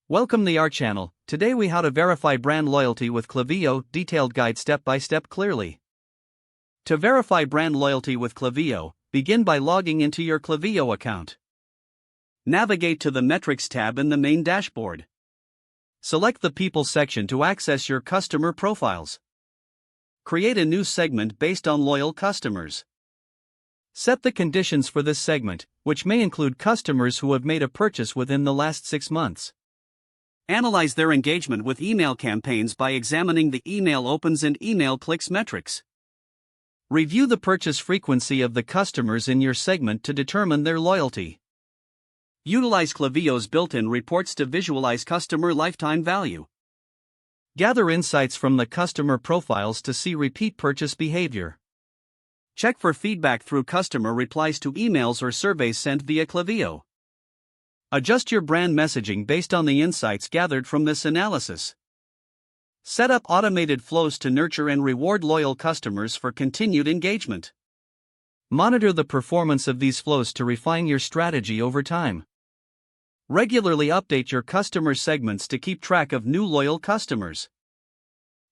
Welcome to our channel. Today we how to verify brand loyalty with Klaviyo, detailed guide step by step clearly. To verify brand loyalty with Klaviyo, begin by logging into your Klaviyo account. Navigate to the Metrics tab in the main dashboard. Select the People section to access your customer profiles. Create a new segment based on loyal customers. Set the conditions for this segment, which may include customers who have made a purchase within the last 6 months. Analyze their engagement with email campaigns by examining the email opens and email clicks metrics. Review the purchase frequency of the customers in your segment to determine their loyalty. Utilize Klaviyo's built-in reports to visualize customer lifetime value. Gather insights from the customer profiles to see repeat purchase behavior. Check for feedback through customer replies to emails or surveys sent via Klaviyo. Adjust your brand messaging based on the insights gathered from this analysis. Set up automated flows to nurture and reward loyal customers for continued engagement. Monitor the performance of these flows to refine your strategy over time. Regularly update your customer segments to keep track of new loyal customers.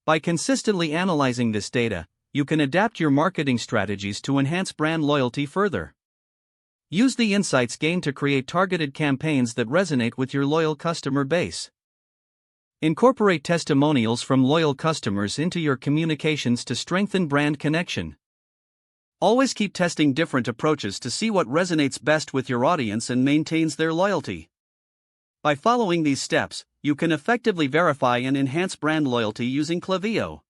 By consistently analyzing this data, you can adapt your marketing strategies to enhance brand loyalty further. Use the insights gained to create targeted campaigns that resonate with your loyal customer base. Incorporate testimonials from loyal customers into your communications to strengthen brand connection. Always keep testing different approaches to see what resonates best with your audience and maintains their loyalty. By following these steps, you can effectively verify and enhance brand loyalty using Klaviyo.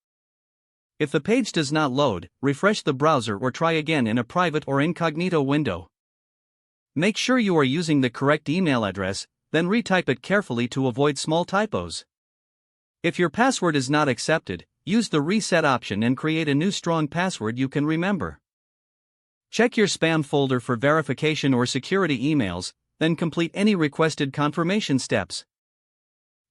If the page does not load, refresh the browser or try again in a private or incognito window. Make sure you are using the correct email address, then retype it carefully to avoid small typos. If your password is not accepted, use the reset option and create a new strong password you can remember. Check your spam folder for verification or security emails, then complete any requested confirmation steps.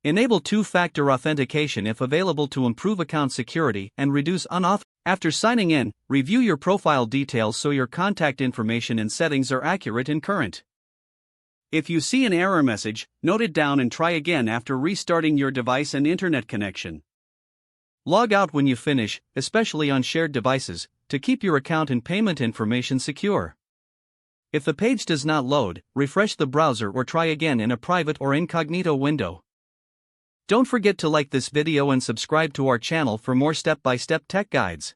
Enable two-factor authentication if available to improve account security and reduce unauthorized. After signing in, review your profile details so your contact information and settings are accurate and current. If you see an error message, note it down and try again after restarting your device and internet connection. Log out when you finish, especially on shared devices, to keep your account and payment information secure. If the page does not load, refresh the browser or try again in a private or incognito window. Don't forget to like this video and subscribe to our channel for more step-by-step tech guides.